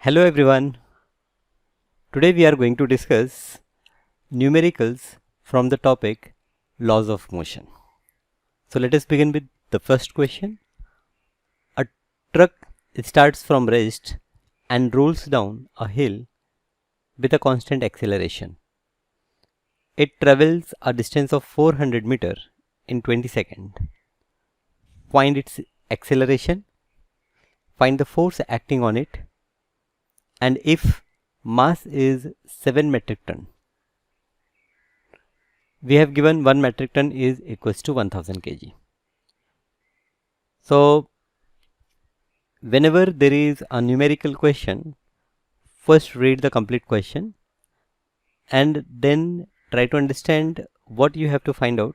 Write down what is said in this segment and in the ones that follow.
Hello everyone. Today we are going to discuss numericals from the topic laws of motion. So let us begin with the first question. A truck starts from rest and rolls down a hill with a constant acceleration. It travels a distance of 400 meters in 20 seconds. Find its acceleration, find the force acting on it, and if mass is 7 metric ton. We have given 1 metric ton is equals to 1000 kg. So whenever there is a numerical question, first read the complete question and then try to understand what you have to find out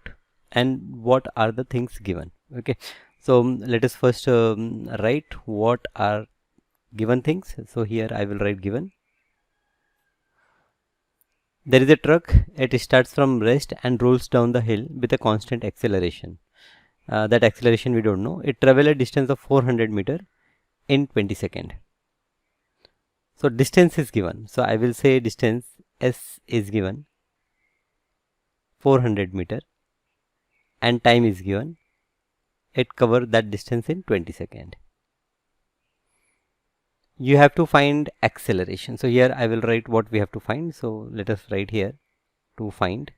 and what are the things given. Okay, so let us first write what are given things. So here I will write given. There is a truck, it starts from rest and rolls down the hill with a constant acceleration. That acceleration we don't know. It travels a distance of 400 meter in 20 seconds. So distance is given. So I will say distance S is given 400 meter and time is given. It covers that distance in 20 seconds. You have to find acceleration. So here I will write what we have to find. So let us write here to find.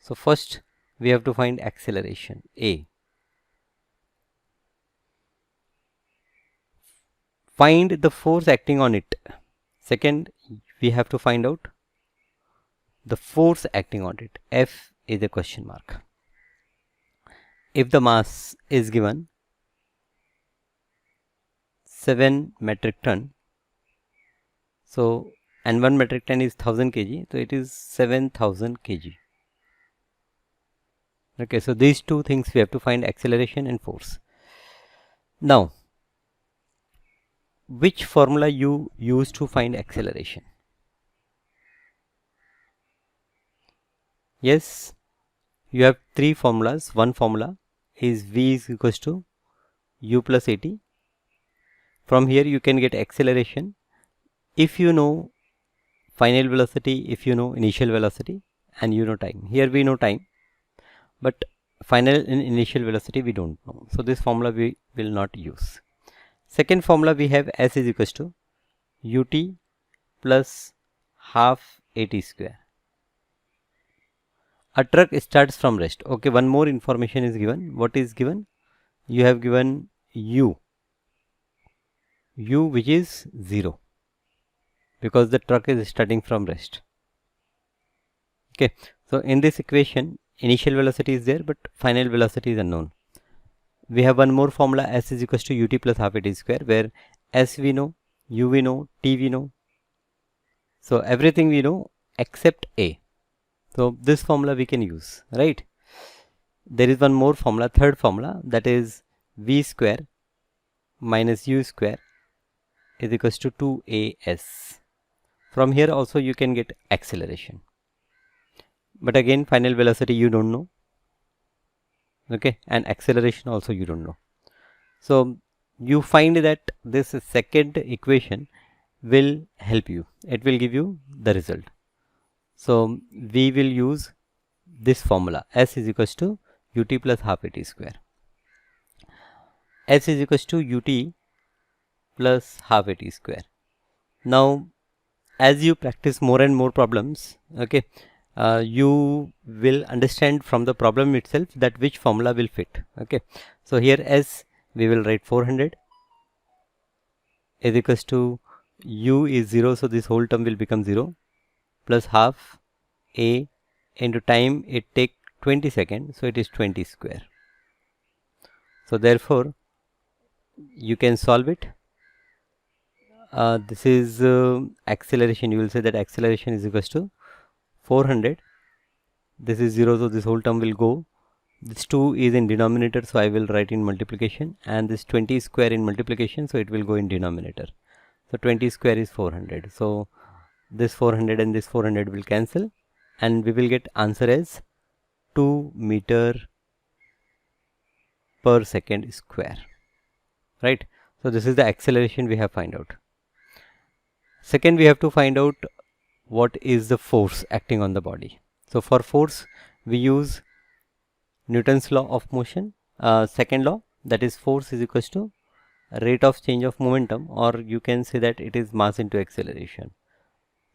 So first we have to find acceleration A. Find the force acting on it. Second, we have to find out the force acting on it. F is a question mark. If the mass is given 7 metric ton, so and 1 metric ton is 1000 kg, so it is 7000 kg. Okay, so these two things we have to find, acceleration and force. Now, which formula you use to find acceleration? Yes, you have three formulas. One formula is V is equals to U plus AT. From here you can get acceleration if you know final velocity, if you know initial velocity, and you know time. Here we know time, but final and initial velocity we don't know. So this formula we will not use. Second formula we have S is equals to UT plus half AT square. A truck starts from rest. Okay, one more information is given. What is given? You have given U which is 0 because the truck is starting from rest. Okay, so in this equation initial velocity is there but final velocity is unknown. We have one more formula, S is equals to UT plus half AT square, where S we know, U we know, T we know. So everything we know except A. So this formula we can use, right? There is one more formula, third formula, that is V square minus U square is equals to 2AS. From here also you can get acceleration. But again final velocity you don't know. Okay, and acceleration also you don't know. So you find that this second equation will help you. It will give you the result. So we will use this formula, S is equals to UT plus half AT square. S is equals to UT plus half AT square. Now as you practice more and more problems, okay, you will understand from the problem itself that which formula will fit. Okay, so here S we will write 400 is equals to U is 0, so this whole term will become 0 plus half A into time, it take 20 seconds, so it is 20 square. So therefore you can solve it. This is acceleration. You will say that acceleration is equals to 400. This is 0, so this whole term will go. This 2 is in denominator, so I will write in multiplication, and this 20 square in multiplication, so it will go in denominator. So 20 square is 400. So this 400 and this 400 will cancel, and we will get answer as 2 meter per second square, right? So this is the acceleration we have find out. Second, we have to find out what is the force acting on the body. So for force, we use Newton's law of motion. Second law, that is force is equals to rate of change of momentum, or you can say that it is mass into acceleration.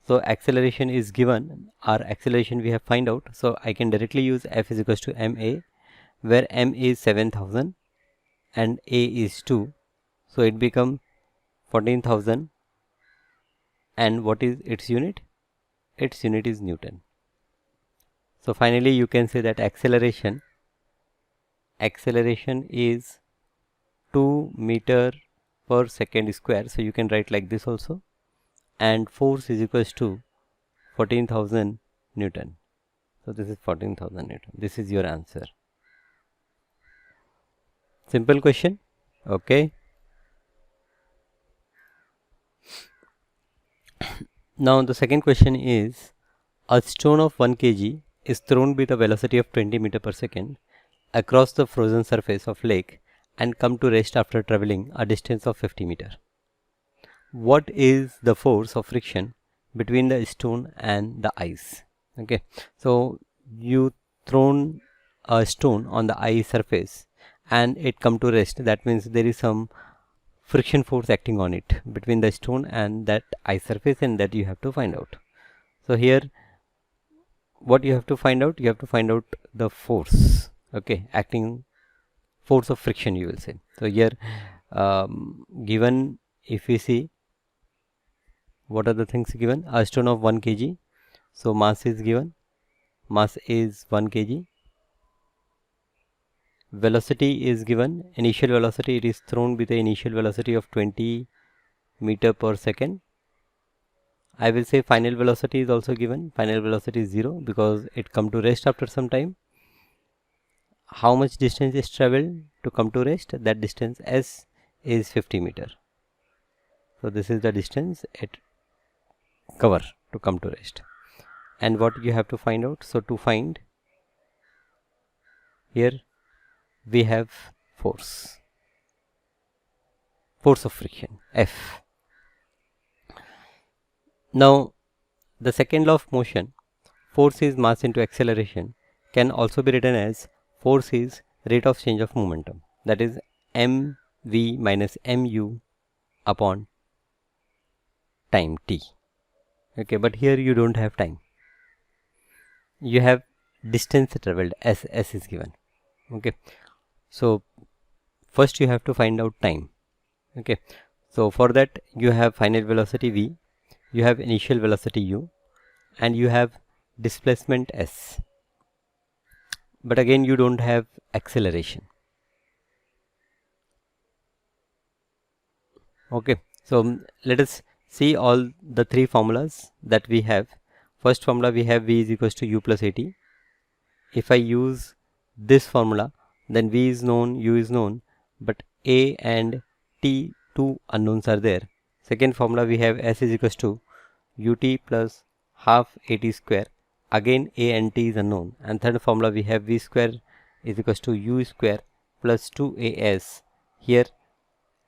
So acceleration is given, our acceleration we have find out. So I can directly use F is equals to ma, where m is 7000 and a is 2. So it become 14,000. And what is its unit? Its unit is Newton. So finally you can say that acceleration is 2 meter per second square. So you can write like this also, and force is equals to 14,000 Newton. So this is 14,000 Newton. This is your answer. Simple question. Okay. Now the second question is, a stone of 1 kg is thrown with a velocity of 20 meter per second across the frozen surface of lake and come to rest after traveling a distance of 50 meter. What is the force of friction between the stone and the ice? Okay, so you thrown a stone on the ice surface and it come to rest. That means there is some friction force acting on it between the stone and that ice surface, and that you have to find out. So here what you have to find out, you have to find out the force, okay, acting force of friction, you will say. So here given, if we see what are the things given, a stone of 1 kg, so mass is given, mass is 1 kg, velocity is given, initial velocity, it is thrown with the initial velocity of 20 meter per second. I will say final velocity is also given, final velocity is 0 because it come to rest after some time. How much distance is traveled to come to rest? That distance s is 50 meter. So this is the distance it cover to come to rest. And what you have to find out? So to find, here we have force of friction, F. Now the second law of motion, force is mass into acceleration, can also be written as force is rate of change of momentum, that is mv minus mu upon time t. Okay, but here you don't have time, you have distance traveled, s is given. Okay, so first you have to find out time. Okay, so for that you have final velocity v, you have initial velocity u, and you have displacement s, but again you don't have acceleration. Okay, so let us see all the three formulas that we have. First formula we have v is equals to u plus at. If I use this formula, then v is known, u is known, but a and t, two unknowns are there. Second formula we have s is equals to ut plus half at square, again a and t is unknown. And third formula we have v square is equals to u square plus 2as. Here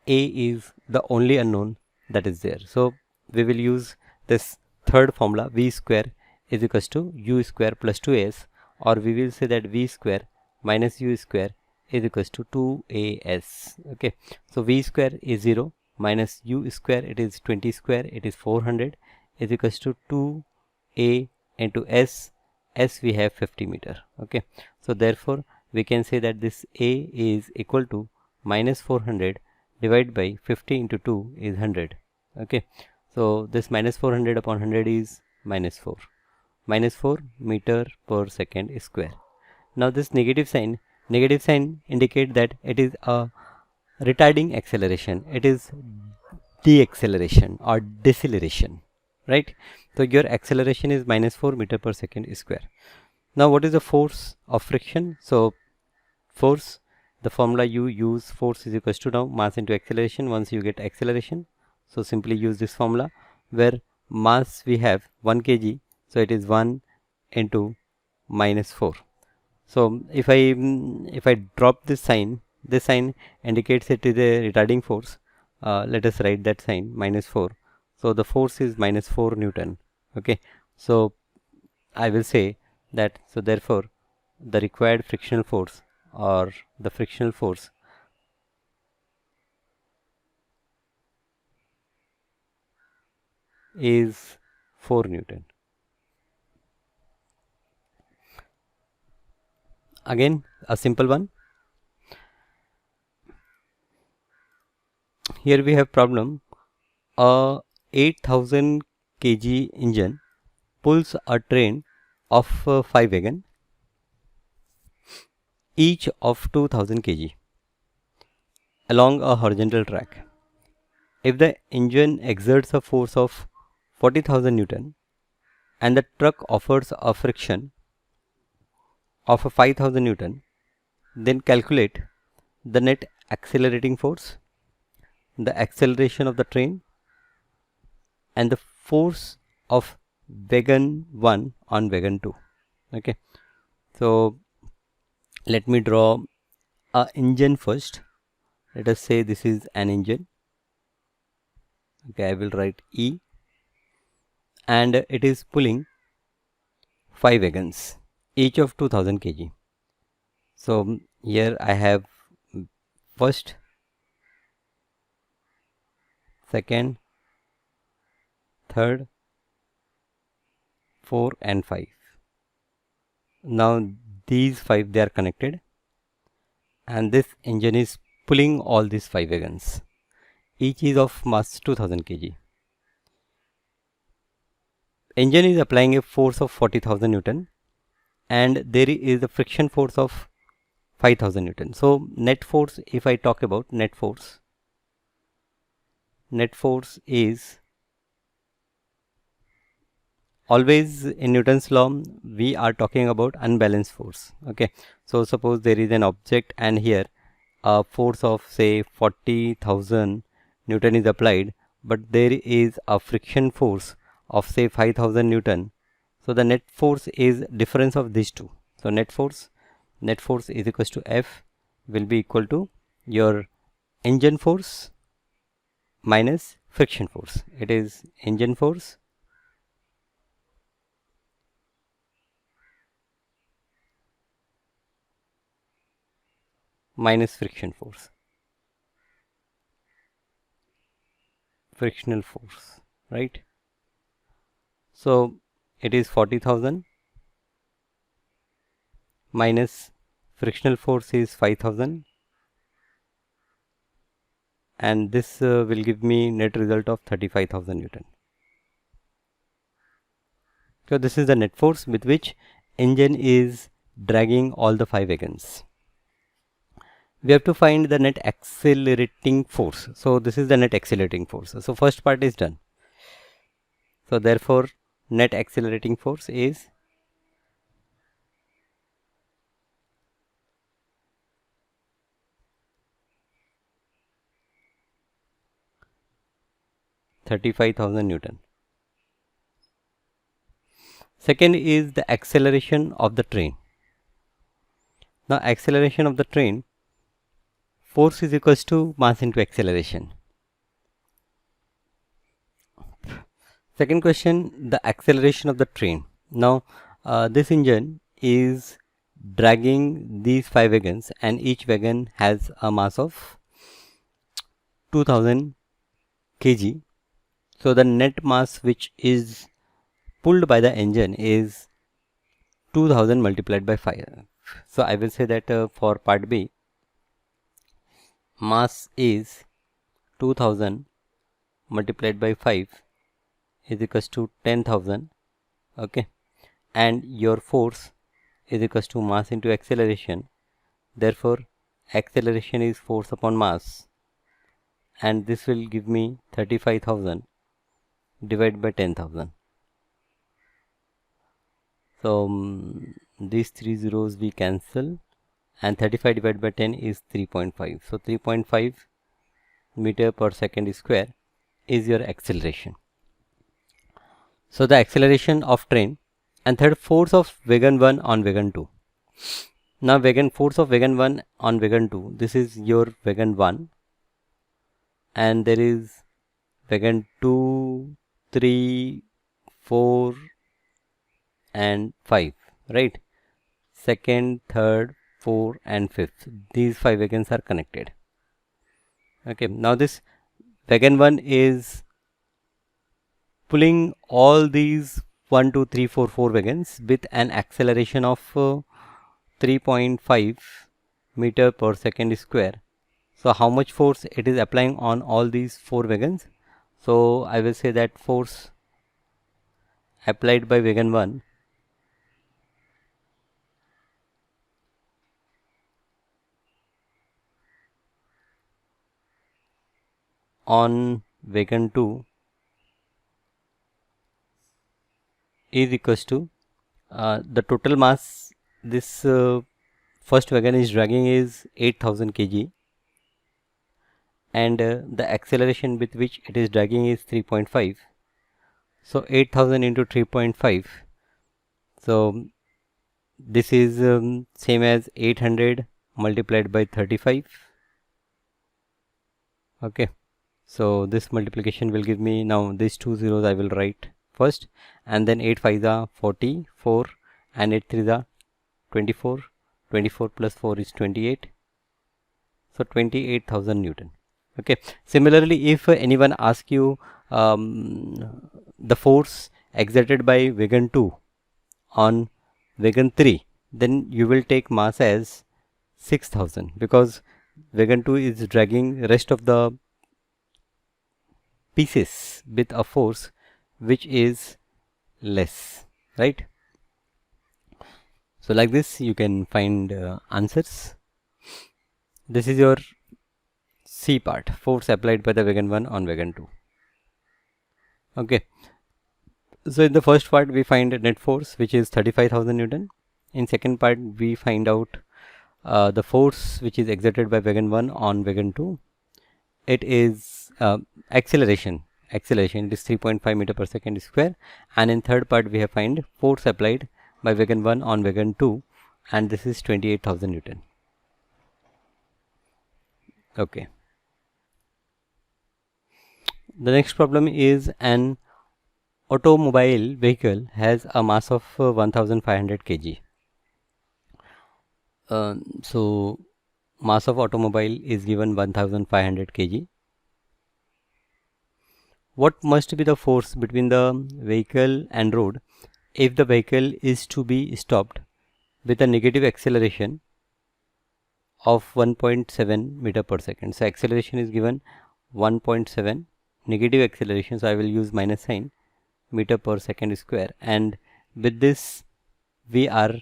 a is the only unknown that is there, so we will use this third formula, v square is equals to u square plus 2as, or we will say that v square minus u square is equals to 2as. Okay, so v square is 0 minus u square, it is 20 square, it is 400, is equals to 2a into s we have 50 meter. Okay, so therefore we can say that this a is equal to minus 400 divided by 50 into 2 is 100. Okay, so this minus 400 upon 100 is minus 4 meter per second square. Now this negative sign indicate that it is a retarding acceleration, it is deceleration or deceleration, right? So your acceleration is minus 4 meter per second square. Now what is the force of friction? So force, the formula you use, force is equals to now mass into acceleration once you get acceleration. So simply use this formula, where mass we have 1 kg, so it is 1 into minus 4. So if I drop this sign indicates it is a retarding force. let us write that sign -4. So the force is -4 Newton. Okay, so I will say that, so therefore the required frictional force, or the frictional force, is 4 Newton. Again a simple one. Here we have problem, a 8000 kg engine pulls a train of 5 wagon, each of 2000 kg, along a horizontal track. If the engine exerts a force of 40,000 Newton and the truck offers a friction of 5,000 Newton, then calculate the net accelerating force, the acceleration of the train, and the force of wagon 1 on wagon 2. Okay, so let me draw a engine first. Let us say this is an engine. Okay, I will write E, and it is pulling 5 wagons, each of 2000 kg. So here I have first, second, third, 4 and 5. Now these 5, they are connected, and this engine is pulling all these 5 wagons. Each is of mass 2000 kg. Engine is applying a force of 40,000 Newton, and there is a friction force of 5,000 Newton. So net force, if I talk about net force is always, in Newton's law we are talking about unbalanced force. Okay, so suppose there is an object and here a force of say 40,000 Newton is applied, but there is a friction force of say 5,000 Newton. So the net force is difference of these two. So net force is equals to F will be equal to your engine force minus friction force. It is engine force minus frictional force, right? So it is 40,000 minus frictional force is 5,000, and this will give me net result of 35,000 Newton. So this is the net force with which engine is dragging all the 5 wagons. We have to find the net accelerating force. So this is the net accelerating force. So first part is done. So therefore net accelerating force is $35,000 Newton. Second is the acceleration of the train. Now acceleration of the train, force is equals to mass into acceleration. Second question, the acceleration of the train. Now this engine is dragging these 5 wagons, and each wagon has a mass of 2000 kg. So the net mass which is pulled by the engine is 2000 multiplied by 5. So I will say that for part B, mass is 2000 multiplied by 5 is equals to 10,000. Okay, and your force is equals to mass into acceleration. Therefore acceleration is force upon mass, and this will give me 35,000 divided by 10,000. So these 3 zeros we cancel, and 35 divided by 10 is 3.5. So 3.5 meter per second square is your acceleration. So the acceleration of train. And third, force of wagon 1 on wagon 2. Now force of wagon 1 on wagon 2, this is your wagon 1, and there is wagon 2, 3, 4 and 5, right? Second, third, 4 and 5th, these 5 wagons are connected. Okay, now this wagon 1 is pulling all these 1, 2, 3, 4, 4 wagons with an acceleration of 3.5 meter per second square. So how much force it is applying on all these 4 wagons? So I will say that force applied by wagon 1 on wagon 2 is equals to the total mass this first wagon is dragging is 8000 kg, and the acceleration with which it is dragging is 3.5. So 8000 into 3.5, so this is same as 800 multiplied by 35. Okay, so this multiplication will give me, now these two zeros I will write first, and then 8 5 are 44 and 8 3 are 24. 24 plus 4 is 28. So 28,000 Newton. Okay. Similarly, if anyone asks you the force exerted by wagon 2 on wagon 3, then you will take mass as 6,000, because wagon 2 is dragging rest of the pieces with a force which is less, right? So like this you can find answers. This is your C part, force applied by the wagon 1 on wagon 2. Okay, so in the first part we find net force, which is 35,000 Newton. In second part we find out the force which is exerted by wagon 1 on wagon 2. It is acceleration it is 3.5 meter per second square. And in third part we have find force applied by wagon 1 on wagon 2, and this is 28,000 Newton. Okay, the next problem is an automobile vehicle has a mass of 1500 kg. So mass of automobile is given 1500 kg. What must be the force between the vehicle and road if the vehicle is to be stopped with a negative acceleration of 1.7 meter per second? So acceleration is given 1.7, negative acceleration, so I will use minus sign, meter per second square, and with this we are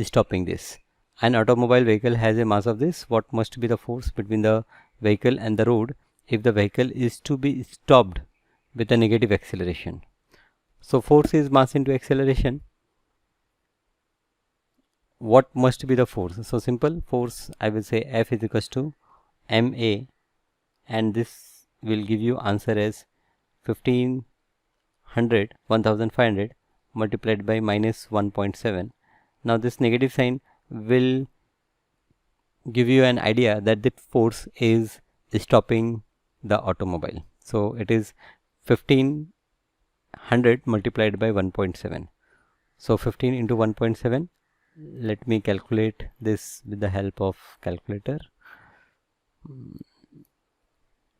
stopping this. An automobile vehicle has a mass of this. What must be the force between the vehicle and the road if the vehicle is to be stopped with a negative acceleration? So force is mass into acceleration. What must be the force? So simple, force I will say F is equals to ma, and this will give you answer as 1500 multiplied by minus 1.7. Now this negative sign will give you an idea that the force is stopping the automobile. So it is 1500 multiplied by 1.7. So 15 into 1.7. Let me calculate this with the help of calculator.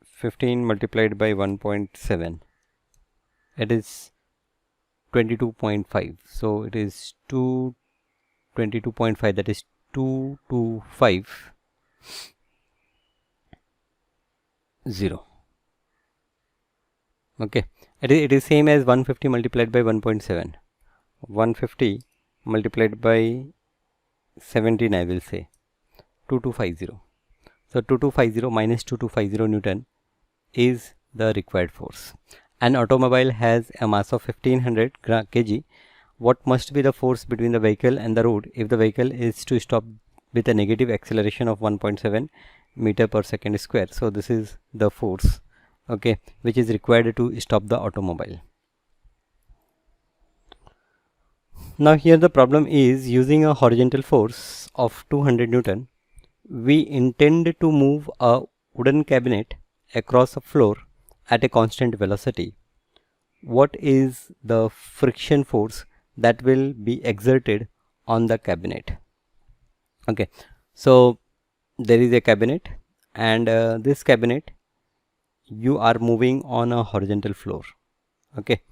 15 multiplied by 1.7, it is 22.5. So it is 22.5, that is 2250. Okay, it is same as 150 multiplied by 1.7. 150 multiplied by 17, I will say 2250. So 2250 minus 2250 Newton is the required force. An automobile has a mass of 1500 kg. What must be the force between the vehicle and the road if the vehicle is to stop with a negative acceleration of 1.7 meter per second square? So this is the force, okay, which is required to stop the automobile. Now here the problem is, using a horizontal force of 200 Newton, we intend to move a wooden cabinet across a floor at a constant velocity, what is the friction force that will be exerted on the cabinet? Okay, so there is a cabinet, and this cabinet, you are moving on a horizontal floor. Okay,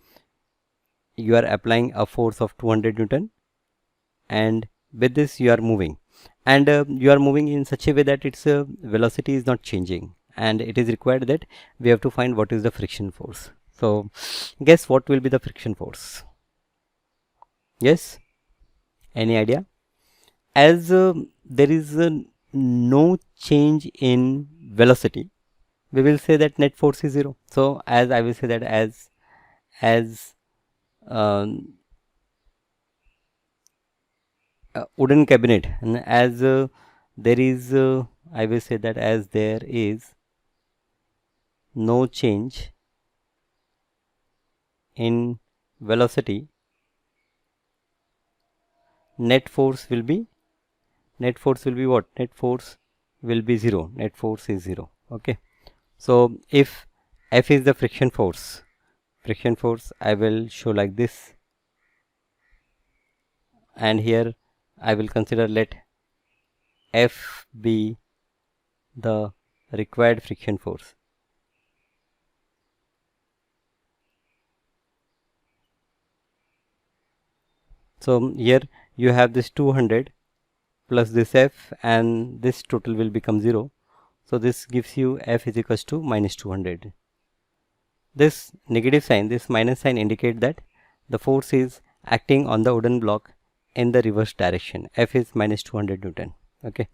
you are applying a force of 200 Newton, and with this you are moving, and you are moving in such a way that its velocity is not changing, and it is required that we have to find what is the friction force. So guess what will be the friction force? Yes, any idea? As there is no change in velocity, we will say that net force is 0. So as I will say that as wooden cabinet, and as there is I will say that as there is no change in velocity, net force will be what? Net force will be 0. Net force is 0. Okay, so if F is the friction force I will show like this, and here I will consider, let F be the required friction force. So here you have this 200 plus this F, and this total will become 0. So this gives you F is equals to minus 200. This negative sign, this minus sign, indicate that the force is acting on the wooden block in the reverse direction. F is minus 200 Newton. Okay,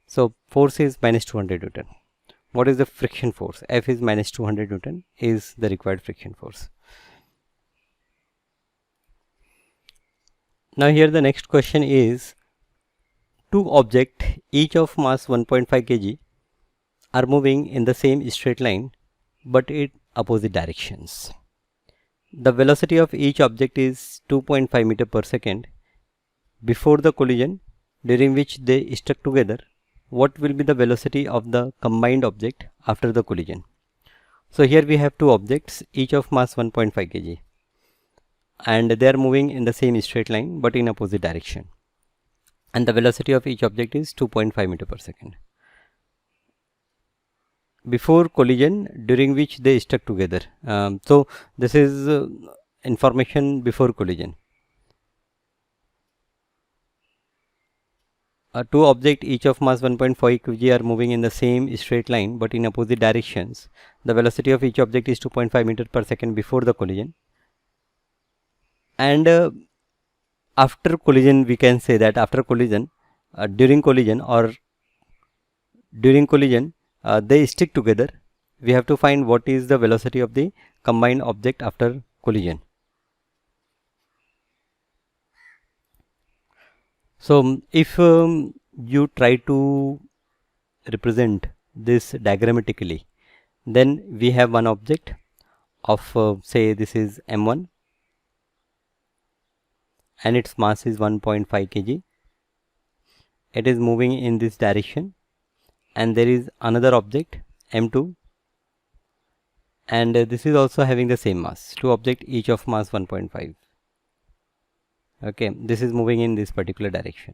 so force is minus 200 Newton. What is the friction force? F is minus 200 Newton is the required friction force. Now here the next question is, two objects each of mass 1.5 kg are moving in the same straight line but in opposite directions. The velocity of each object is 2.5 meter per second before the collision, during which they stuck together. What will be the velocity of the combined object after the collision? So here we have two objects each of mass 1.5 kg, and they are moving in the same straight line but in opposite direction, and the velocity of each object is 2.5 meter per second before collision, during which they stuck together. So this is information before collision. Two objects each of mass 1.5 kg are moving in the same straight line but in opposite directions. The velocity of each object is 2.5 meter per second before the collision, and after collision, we can say that after collision, during collision they stick together. We have to find what is the velocity of the combined object after collision. So if you try to represent this diagrammatically, then we have one object of say this is m1, and its mass is 1.5 kg. It is moving in this direction, and there is another object m2, and this is also having the same mass. Two objects each of mass 1.5. Okay, this is moving in this particular direction.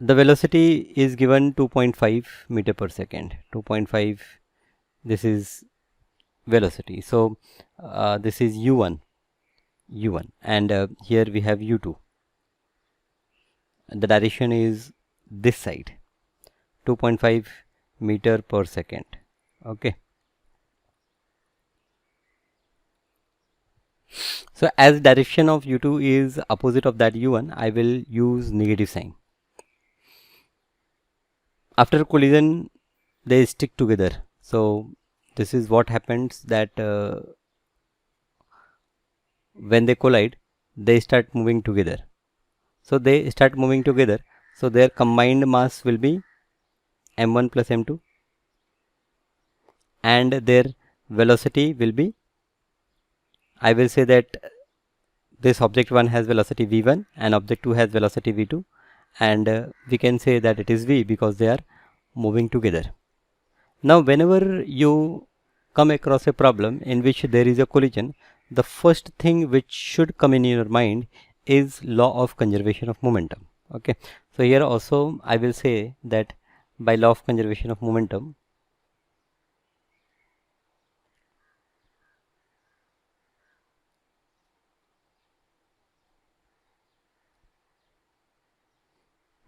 The velocity is given 2.5 meter per second. 2.5, this is velocity. So this is u1, and here we have u2. The direction is this side, 2.5 meter per second. Okay, so as direction of u2 is opposite of that u1, I will use negative sign. After collision, they stick together. So this is what happens, that when they collide, they start moving together. So they start moving together, so their combined mass will be m1 plus m2, and their velocity will be, I will say that this object 1 has velocity v1 and object 2 has velocity v2, and we can say that it is v because they are moving together. Now whenever you come across a problem in which there is a collision, the first thing which should come in your mind is law of conservation of momentum. Okay, so here also I will say that by law of conservation of momentum,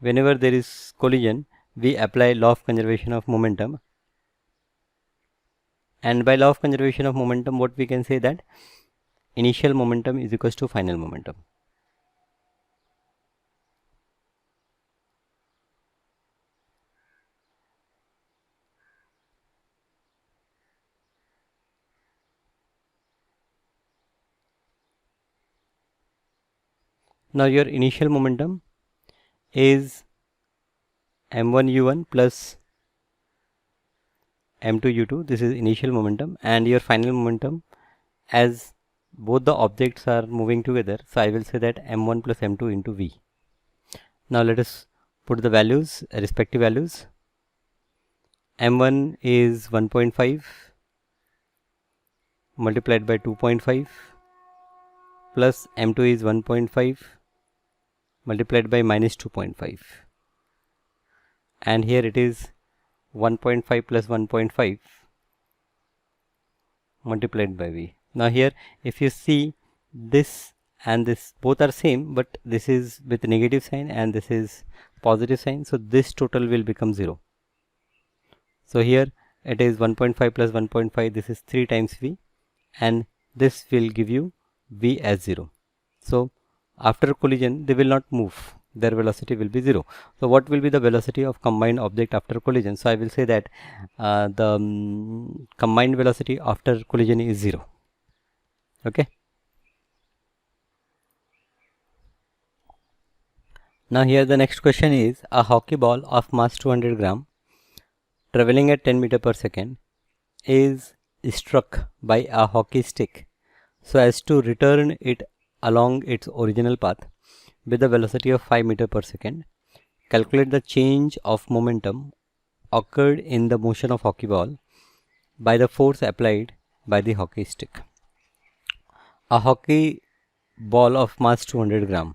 whenever there is collision, we apply law of conservation of momentum, and by law of conservation of momentum, what we can say that initial momentum is equals to final momentum. Now your initial momentum is m1 u1 plus m2 u2. This is initial momentum, and your final momentum, as both the objects are moving together, so I will say that m1 plus m2 into v. Now let us put the values, respective values. m1 is 1.5 multiplied by 2.5 plus m2 is 1.5 multiplied by minus 2.5, and here it is 1.5 plus 1.5 multiplied by v. Now here if you see, this and this both are same, but this is with negative sign and this is positive sign, so this total will become 0. So here it is 1.5 plus 1.5, this is 3 times v, and this will give you v as 0. So after collision they will not move, their velocity will be 0. So what will be the velocity of combined object after collision? So I will say that the combined velocity after collision is 0. Okay. Now here the next question is, a hockey ball of mass 200 gram traveling at 10 meter per second is struck by a hockey stick so as to return it along its original path with a velocity of 5 meter per second. Calculate the change of momentum occurred in the motion of hockey ball by the force applied by the hockey stick. A hockey ball of mass 200 gram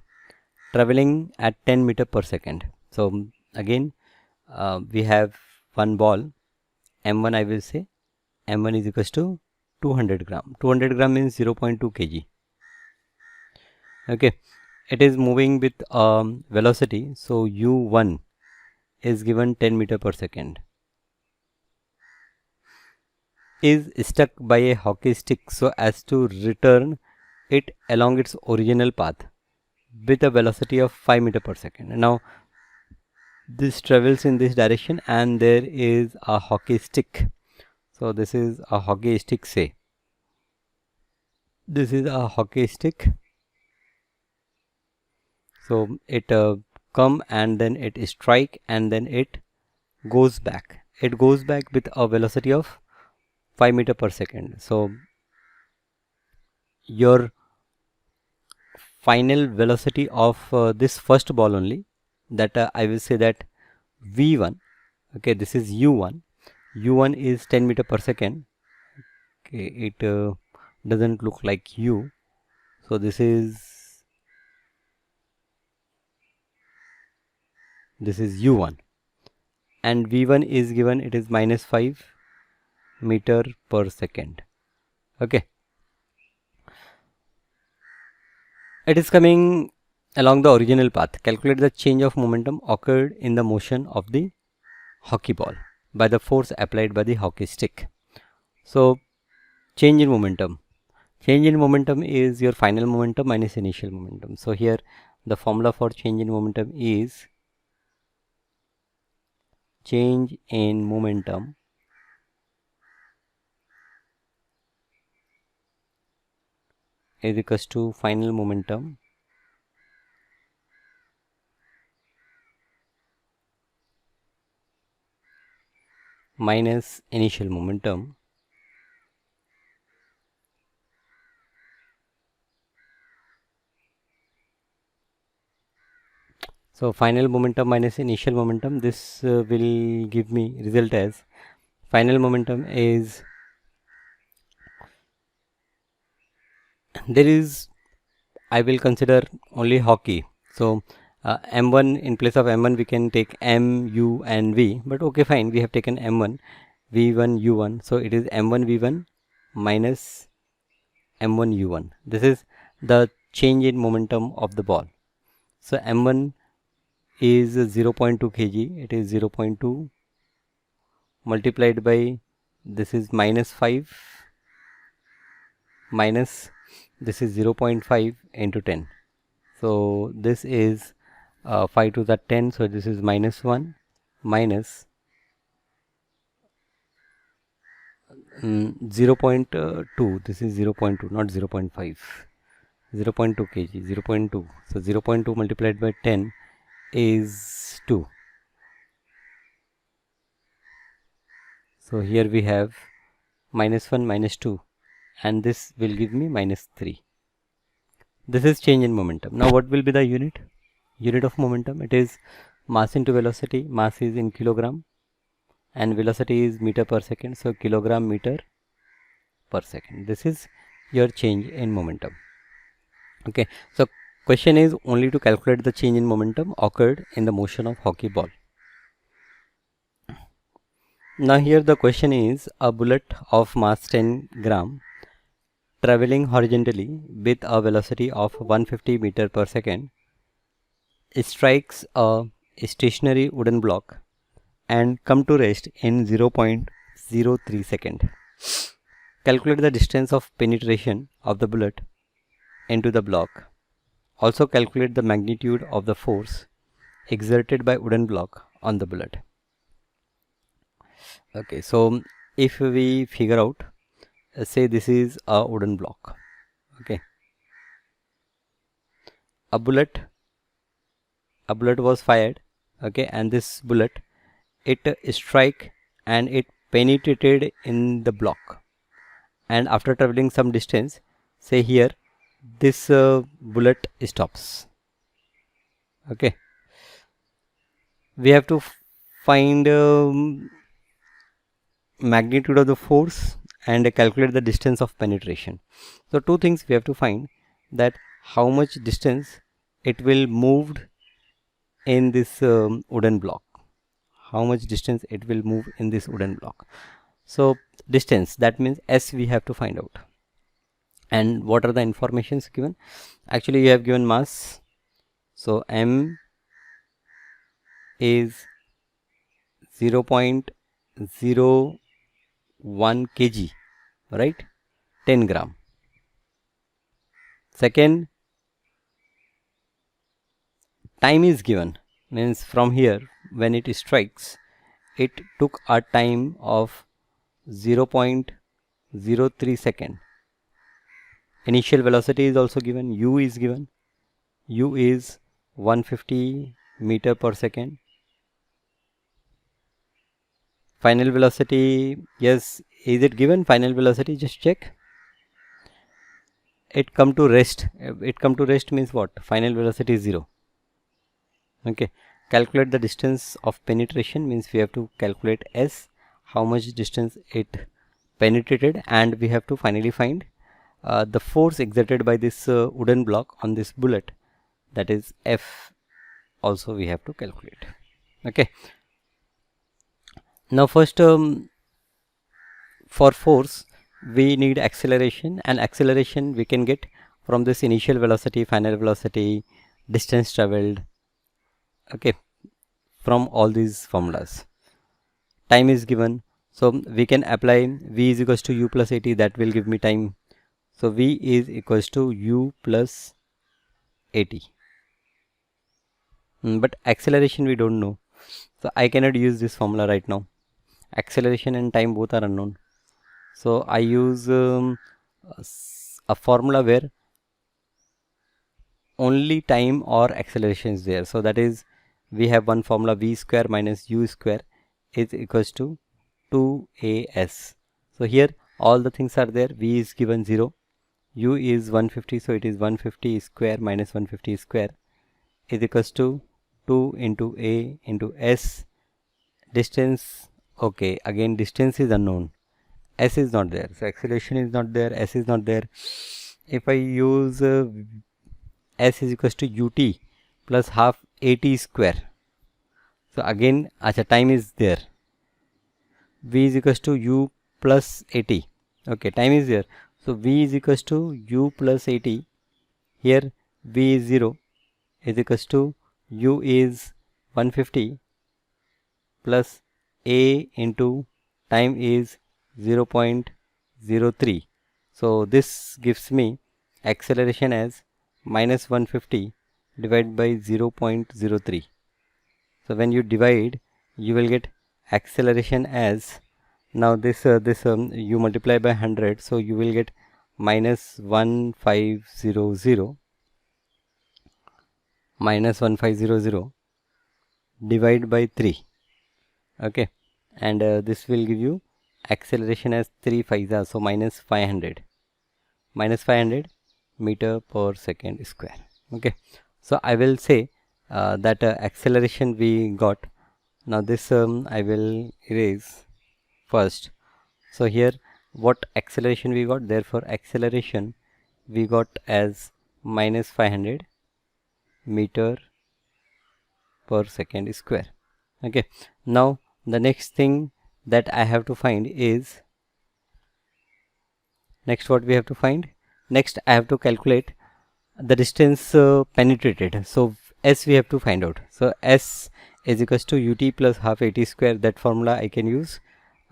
traveling at 10 meter per second. So again we have one ball m1, I will say m1 is equals to 200 gram. 200 gram means 0.2 kg. Okay, it is moving with velocity, so u1 is given 10 meter per second, is stuck by a hockey stick so as to return it along its original path with a velocity of 5 meter per second. Now this travels in this direction and there is a hockey stick. So this is a hockey stick, say this is a hockey stick. So it come and then it strike and then it goes back. It goes back with a velocity of 5 meter per second. So your final velocity of this first ball only, that I will say that v1. Okay, this is u1. u1 is 10 meter per second. Okay, it doesn't look like u, so this is u1, and v1 is given, it is minus 5 meter per second. Okay, it is coming along the original path. Calculate the change of momentum occurred in the motion of the hockey ball by the force applied by the hockey stick. So change in momentum. Change in momentum is your final momentum minus initial momentum. So here the formula for change in momentum is change in momentum is equals to final momentum minus initial momentum So final momentum minus initial momentum, this will give me result as final momentum is, there is, I will consider only hockey. So m1, in place of m1 we can take m, u and v, but okay fine, we have taken m1, v1, u1, so it is m1 v1 minus m1 u1. This is the change in momentum of the ball. So m1 is 0.2 kg, it is 0.2 multiplied by, this is minus 5 minus, this is 0.5 into 10. So this is 5 to the 10, so this is minus 1 minus 0.2, this is 0.2, not 0.5, 0.2 kg, 0.2. So 0.2 multiplied by 10 is 2. So here we have minus 1 minus 2, and this will give me minus 3. This is change in momentum. Now what will be the unit? Unit of momentum, it is mass into velocity. Mass is in kilogram and velocity is meter per second, so kilogram meter per second. This is your change in momentum. Okay, so question is only to calculate the change in momentum occurred in the motion of hockey ball. Now here the question is, a bullet of mass 10 gram traveling horizontally with a velocity of 150 meter per second strikes a stationary wooden block and come to rest in 0.03 second. Calculate the distance of penetration of the bullet into the block. Also calculate the magnitude of the force exerted by wooden block on the bullet. Okay, so if we figure out, say this is a wooden block. Okay, a bullet was fired. Okay, and this bullet, it strike and it penetrated in the block, and after traveling some distance, say here this bullet stops. Okay, we have to find magnitude of the force and calculate the distance of penetration. So two things we have to find, that how much distance it will moved in this wooden block, how much distance it will move in this wooden block. So distance, that means S we have to find out. And what are the informations given? Actually you have given mass, so M is 0.01 kg, right, 10 gram. Second, time is given, means from here when it strikes, it took a time of 0.03 second. Initial velocity is also given, u is given, u is 150 meter per second. Final velocity, yes, is it given? Final velocity, just check. It come to rest. It come to rest means what? Final velocity is 0. Okay, calculate the distance of penetration, means we have to calculate S, how much distance it penetrated, and we have to finally find the force exerted by this wooden block on this bullet, that is F, also we have to calculate. Okay, now first for force we need acceleration, and acceleration we can get from this initial velocity, final velocity, distance traveled. Okay, from all these formulas. Time is given, so we can apply v is equals to u plus at, that will give me time. So v is equals to u plus at. But acceleration we don't know, so I cannot use this formula right now. Acceleration and time both are unknown, so I use a formula where only time or acceleration is there. So that is, we have one formula, v square minus u square is equals to 2as. So here all the things are there. V is given 0, u is 150, so it is 150 square minus 150 square is equals to 2 into a into s. Distance, okay, again distance is unknown, s is not there, so acceleration is not there, s is not there. If I use s is equals to ut plus half at square, so again time is there, v is equals to u plus at, okay, time is there, so v is equals to u plus at. Here v is 0 is equals to u is 150 plus a into time is 0.03. So this gives me acceleration as minus 150 divided by 0.03. So when you divide, you will get acceleration as, now this you multiply by 100, so you will get minus 1500 divide by 3, okay, and this will give you acceleration as 3 5s, so minus 500 meter per second square. Okay, so I will say that acceleration we got. Now this I will erase first. So here what acceleration we got, therefore acceleration we got as minus 500 meter per second square. Okay, now the next thing that I have to find is, next what we have to find, next I have to calculate the distance penetrated. So s we have to find out. So s is equals to ut plus half at square. That formula I can use.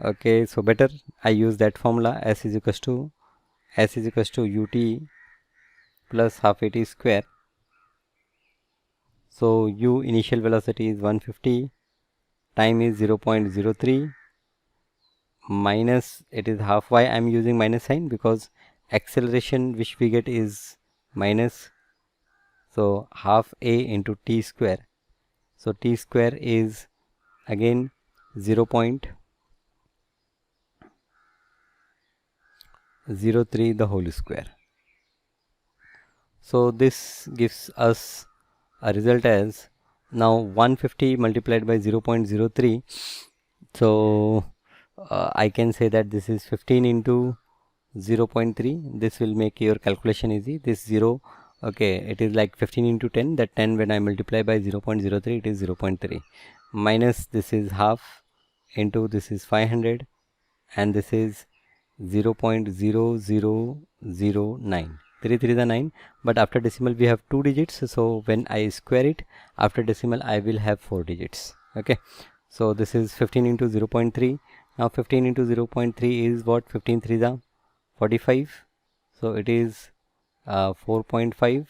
Okay, so better I use that formula. S is equals to ut plus half at square. So u initial velocity is 150, time is 0.03, minus, it is half. Why I am using minus sign? Because acceleration which we get is minus, so half a into t square, so t square is again 0.03 the whole square. So this gives us a result as, now 150 multiplied by 0.03, so I can say that this is 15 into 0.3. This will make your calculation easy. This 0, okay, it is like 15 into 10, that 10 when I multiply by 0.03, it is 0.3, minus this is half into this is 500, and this is 0.0009. 3 3 is 9, but after decimal we have 2 digits, so when I square it after decimal I will have 4 digits. Okay, so this is 15 into 0.3. Now 15 into 0.3 is what? 15 3 is 45, so it is 4.5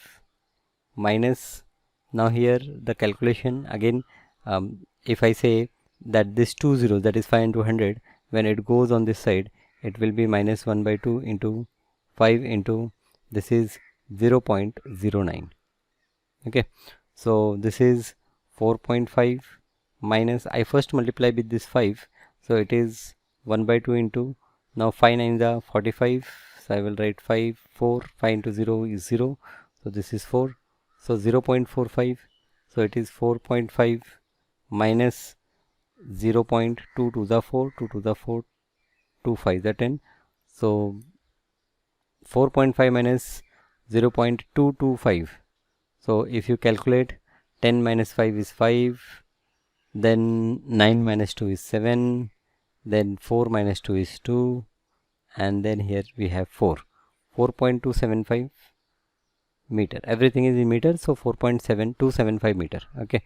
minus, now here the calculation again, if I say that this 2 zeros, that is 5 into 100, when it goes on this side it will be minus 1 by 2 into 5 into this is 0.09. okay, so this is 4.5 minus, I first multiply with this 5, so it is 1 by 2 into, now 5 9s are 45, so I will write 5 into 0 is 0, so this is 4, so 0.45, so it is 4.5 minus 0.2 to the 4, 2 to the 4, 2 5 the 10, so 4.5 minus 0.225, so if you calculate 10 minus 5 is 5, then 9 minus 2 is 7, then 4 minus 2 is 2, and then here we have 4.275 meter. Everything is in meter, so 4.7275 meter. Okay,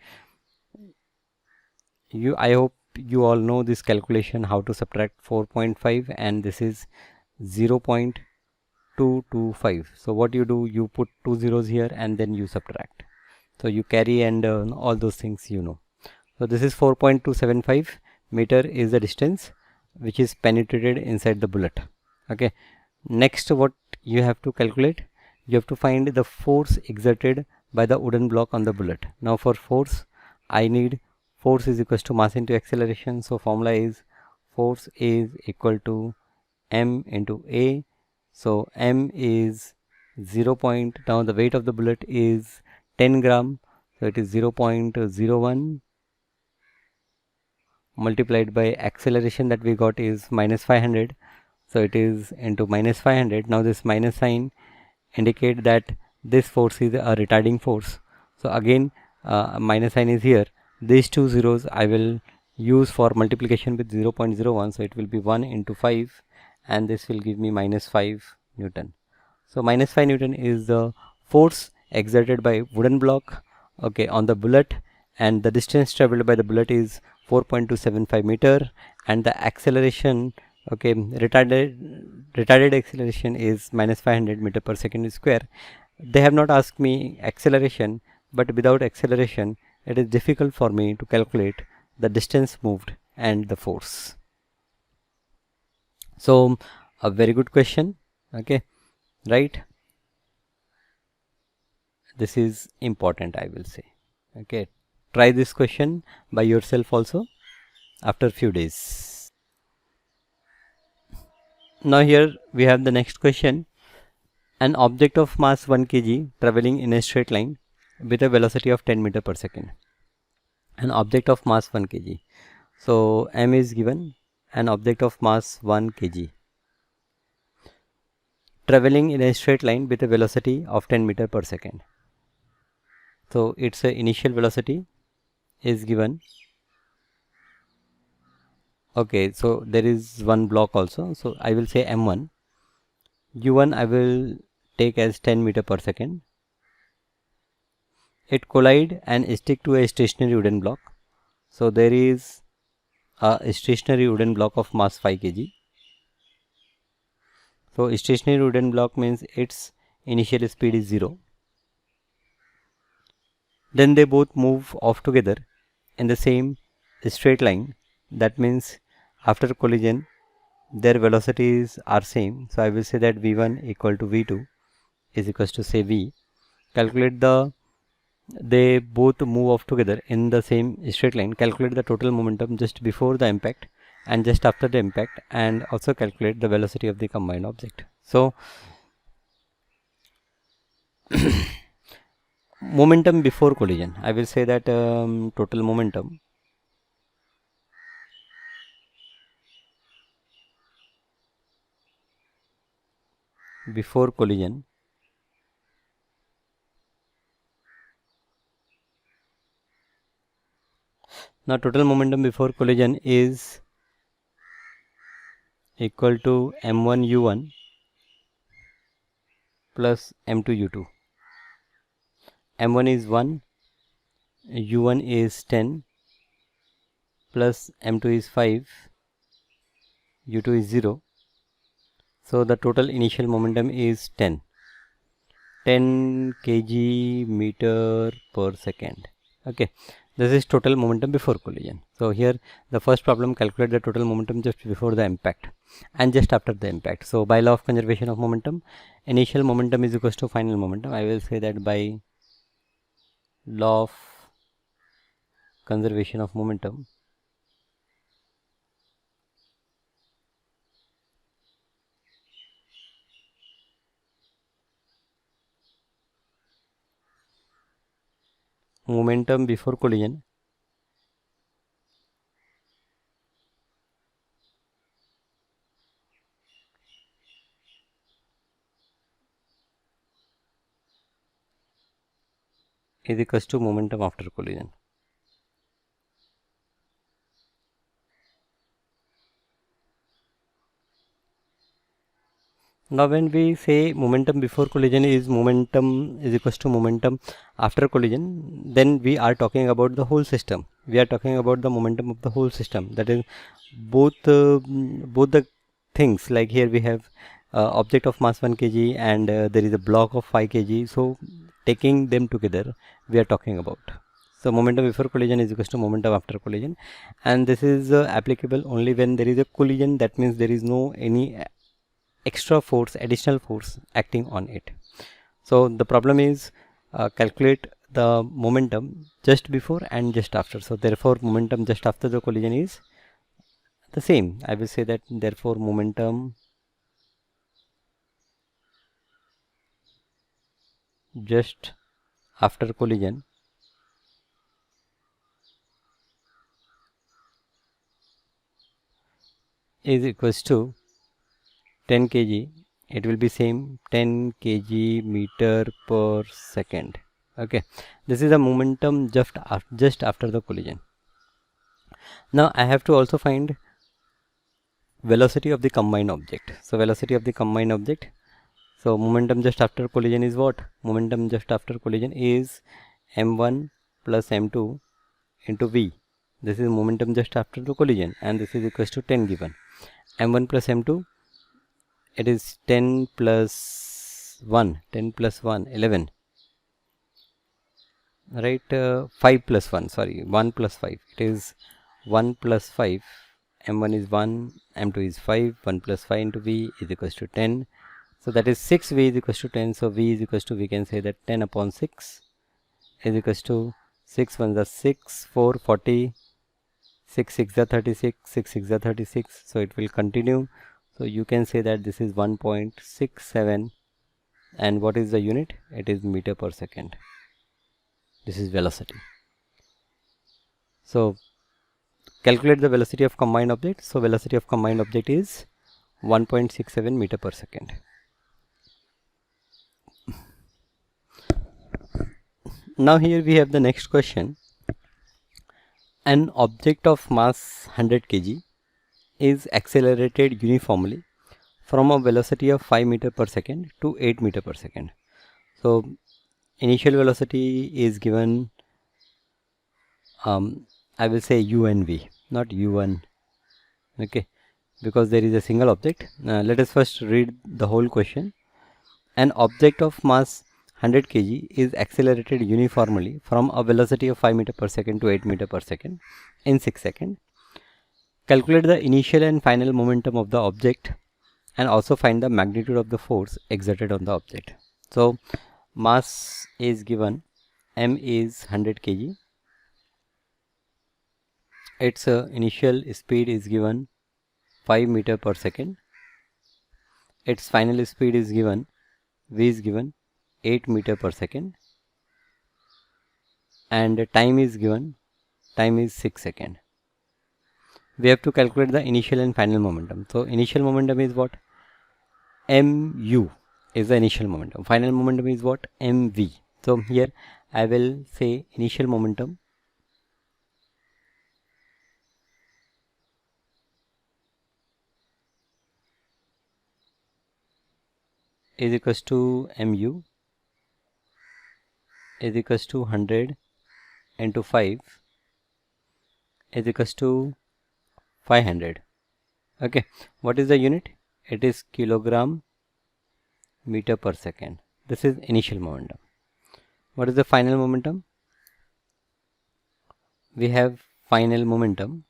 I hope you all know this calculation, how to subtract 4.5, and this is 0.225. so what you do, you put 2 zeros here and then you subtract, so you carry and all those things you know. So this is 4.275 meter is the distance which is penetrated inside the bullet. Okay, next what you have to calculate, you have to find the force exerted by the wooden block on the bullet. Now for force, I need force is equals to mass into acceleration, so formula is force is equal to m into a, so m is 0. Now the weight of the bullet is 10 gram, So it is 0.01 multiplied by acceleration that we got is minus 500. So it is into minus 500. Now this minus sign indicate that this force is a retarding force. So again minus sign is here. These two zeros I will use for multiplication with 0.01. So it will be 1 into 5 and this will give me minus 5 Newton. So minus 5 Newton is the force exerted by wooden block, okay, on the bullet, and the distance traveled by the bullet is 4.275 meter, and the acceleration, okay, retarded acceleration is minus 500 meter per second square. They have not asked me acceleration, but without acceleration it is difficult for me to calculate the distance moved and the force. So a very good question, okay, right? This is important, I will say. Okay, try this question by yourself also after few days. Now here we have the next question. An object of mass 1 kg traveling in a straight line with a velocity of 10 meter per second. An object of mass 1 kg. So m is given, an object of mass 1 kg traveling in a straight line with a velocity of 10 meter per second. So its initial velocity is given. Okay, so there is one block also, so I will say m1. u1 I will take as 10 meter per second. It collide and stick to a stationary wooden block. So there is a stationary wooden block of mass 5 kg. So stationary wooden block means its initial speed is 0. Then they both move off together in the same straight line. That means after collision their velocities are same. So I will say that v1 equal to v2 is equals to say v. Calculate they both move off together in the same straight line. Calculate the total momentum just before the impact and just after the impact, and also calculate the velocity of the combined object. So momentum before collision, I will say that total momentum before collision now total momentum before collision is equal to m1 u1 plus m2 u2. m1 is 1, u1 is 10 plus m2 is 5, u2 is 0. So the total initial momentum is 10 kg meter per second. Okay, this is total momentum before collision. So here the first problem, calculate the total momentum just before the impact and just after the impact. So by law of conservation of momentum, initial momentum is equals to final momentum. I will say that by law of conservation of momentum, momentum before collision is equals to momentum after collision. Now when we say momentum before collision is momentum is equals to momentum after collision, then we are talking about the whole system. We are talking about the momentum of the whole system. That is both the things, like here we have object of mass 1 kg and there is a block of 5 kg. So taking them together we are talking about. So momentum before collision is equals to momentum after collision, and this is applicable only when there is a collision. That means there is no any extra force, additional force acting on it. So the problem is calculate the momentum just before and just after. So therefore momentum just after the collision is the same. I will say that therefore momentum just after collision is equals to 10 kg, it will be same 10 kg meter per second. Okay, this is the momentum just after the collision. Now I have to also find velocity of the combined object. So velocity of the combined object, so momentum just after collision is what? Momentum just after collision is m1 plus m2 into v. This is momentum just after the collision, and this is equals to 10 given. m1 plus m2, it is 10 plus 1, 10 plus 1, 11. Right, 5 plus 1, sorry, 1 plus 5. It is 1 plus 5. m1 is 1, m2 is 5. 1 plus 5 into v is equals to 10. So that is 6 v is equals to 10. So v is equals to, we can say that 10 upon 6 is equals to 6 1 is 6, 4, 40, 6 6 is 36, 6 6 is 36. So it will continue. So you can say that this is 1.67, and what is the unit? It is meter per second. This is velocity. So calculate the velocity of combined object. So velocity of combined object is 1.67 meter per second. Now here we have the next question. An object of mass 100 kg is accelerated uniformly from a velocity of 5 meter per second to 8 meter per second. So initial velocity is given, I will say u and v, not u1, okay, because there is a single object. Let us first read the whole question. An object of mass 100 kg is accelerated uniformly from a velocity of 5 meter per second to 8 meter per second in 6 seconds. Calculate the initial and final momentum of the object and also find the magnitude of the force exerted on the object. So mass is given, m is 100 kg. Its initial speed is given 5 meter per second. Its final speed is given, v is given 8 meter per second, and time is given, time is 6 seconds. We have to calculate the initial and final momentum. So initial momentum is what? mu is the initial momentum. Final momentum is what? mv. So here I will say initial momentum is equals to mu is equals to 100 into 5 is equals to 500. Okay, what is the unit? It is kilogram meter per second. This is initial momentum. What is the final momentum? We have final momentum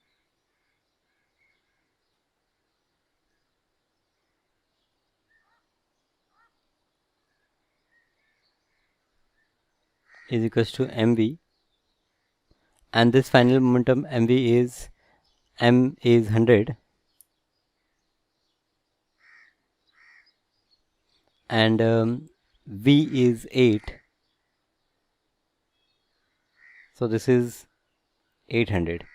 is equals to mv, and this final momentum mv is, m is 100 and v is 8. So this is 800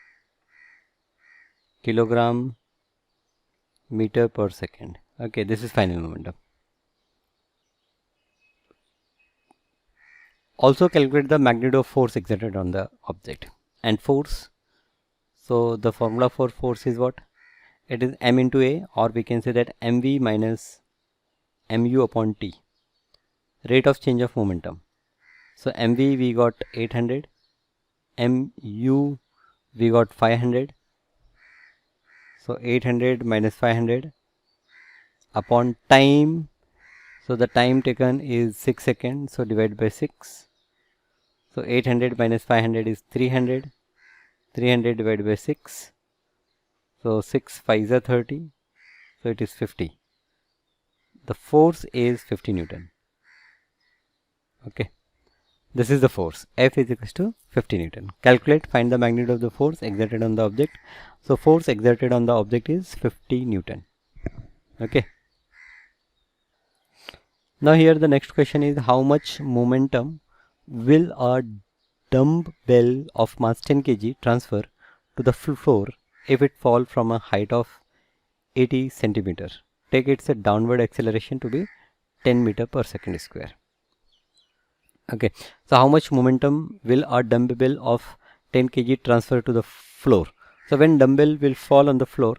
kilogram meter per second. Okay, this is final momentum. Also calculate the magnitude of force exerted on the object. And force, so the formula for force is what? It is m into a, or we can say that mv minus mu upon t, rate of change of momentum. So mv we got 800, mu we got 500, so 800 minus 500 upon time. So the time taken is 6 seconds, so divide by 6. So 800 minus 500 is 300, 300 divided by 6. So 6 5 is 30, so it is 50. The force is 50 Newton. Okay, this is the force. F is equals to 50 Newton. Calculate, find the magnitude of the force exerted on the object. So force exerted on the object is 50 Newton. Okay. Now here the next question is, how much momentum will a dumbbell of mass 10 kg transfer to the floor if it fall from a height of 80 centimeter. Take its downward acceleration to be 10 meter per second square. Okay, so how much momentum will a dumbbell of 10 kg transfer to the floor? So when dumbbell will fall on the floor,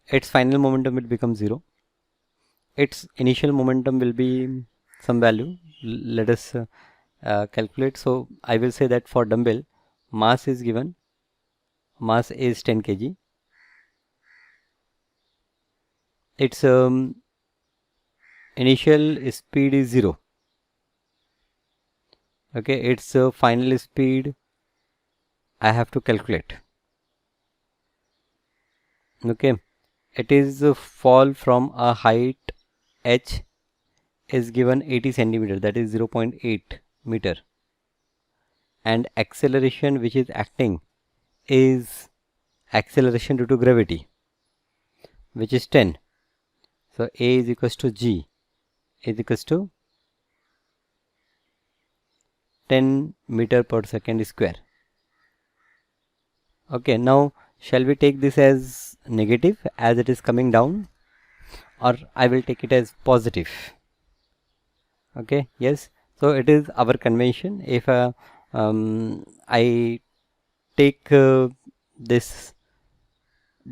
its final momentum will become 0. Its initial momentum will be some value. Let us calculate. So I will say that for dumbbell, mass is given. Mass is 10 kg. Its initial speed is 0. Okay, its final speed I have to calculate. Okay, it is fall from a height h is given 80 centimeter, that is 0.8 meter, and acceleration which is acting is acceleration due to gravity, which is 10. So A is equals to G is equals to 10 meter per second square. Okay, now shall we take this as negative as it is coming down, or I will take it as positive? Okay, yes, so it is our convention. If I take this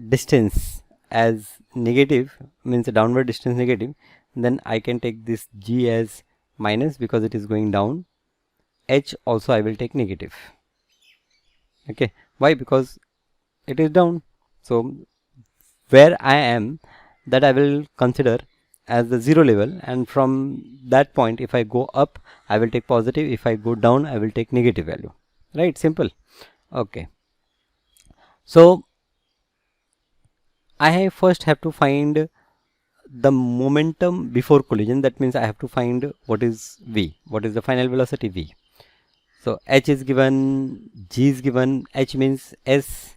distance as negative, means the downward distance negative, then I can take this G as minus because it is going down. H also I will take negative. Okay, why? Because it is down. So where I am, that I will consider as the 0 level, and from that point if I go up I will take positive, if I go down I will take negative value, right? Simple. Okay, so I first have to find the momentum before collision. That means I have to find what is V, what is the final velocity V. So h is given, G is given, h means S,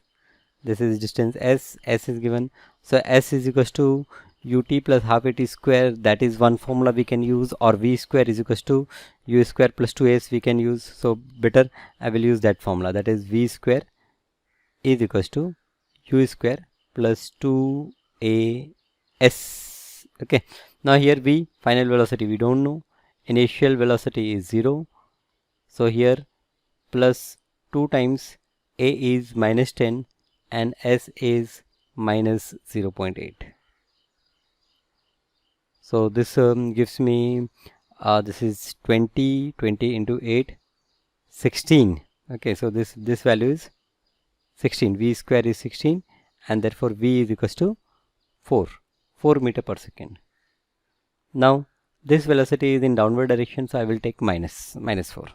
this is distance S, S is given. So S is equals to ut plus half at square, that is one formula we can use, or V square is equals to u square plus 2s we can use. So better I will use that formula, that is V square is equals to u square plus 2as. Okay, now here V, final velocity we don't know, initial velocity is 0. So here plus 2 times A is minus 10 and S is minus 0.8. So this gives me this is 20 into 8, 16. Okay, so this value is 16. V square is 16, and therefore V is equals to 4 meter per second. Now this velocity is in downward direction, so I will take minus 4.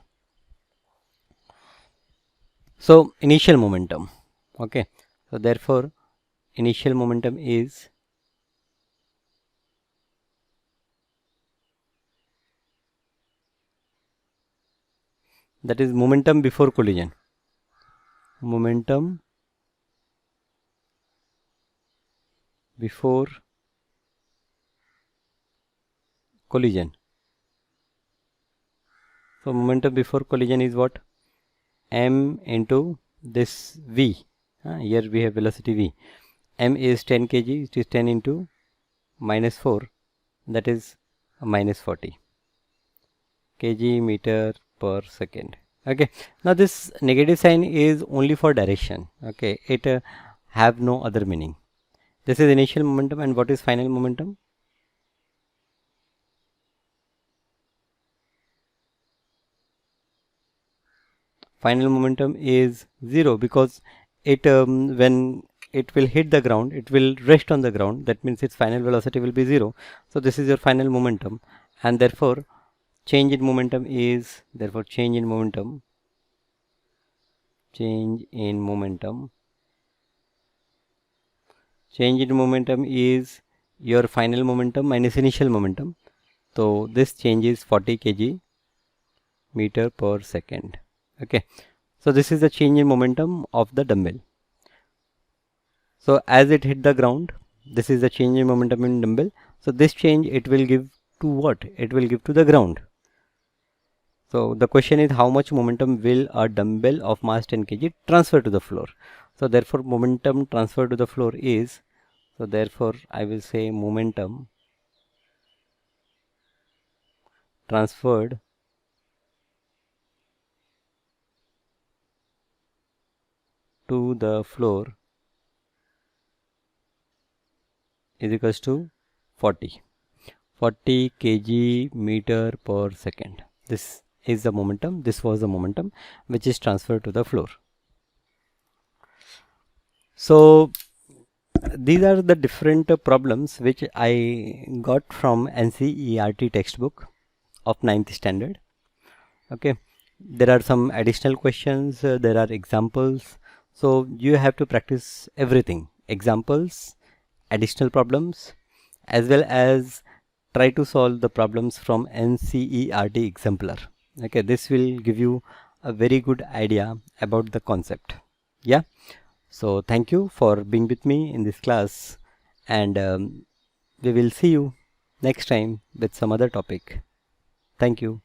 So initial momentum. Okay, so therefore initial momentum is that is momentum before collision. Momentum before collision. So momentum before collision is what? M into this V. Here we have velocity V. M is 10 kg, it is 10 into minus 4, that is minus 40 kg meter per second. Okay, now this negative sign is only for direction. Okay, it have no other meaning. This is initial momentum, and what is final momentum? Final momentum is 0 because it when it will hit the ground, it will rest on the ground. That means its final velocity will be 0. So this is your final momentum, and therefore change in momentum is change in momentum is your final momentum minus initial momentum. So this change is 40 kg meter per second. Okay, so this is the change in momentum of the dumbbell. So as it hit the ground, this is the change in momentum in dumbbell. So this change it will give to what? It will give to the ground. So the question is, how much momentum will a dumbbell of mass 10 kg transfer to the floor? So therefore momentum transfer to the floor is So therefore I will say momentum transferred to the floor is equals to 40 kg meter per second. This is the momentum. This was the momentum which is transferred to the floor. So these are the different problems which I got from NCERT textbook of 9th standard. Okay, there are some additional questions, there are examples, so you have to practice everything: examples, additional problems, as well as try to solve the problems from NCERT exemplar. Okay, this will give you a very good idea about the concept. Yeah, so thank you for being with me in this class, and we will see you next time with some other topic. Thank you.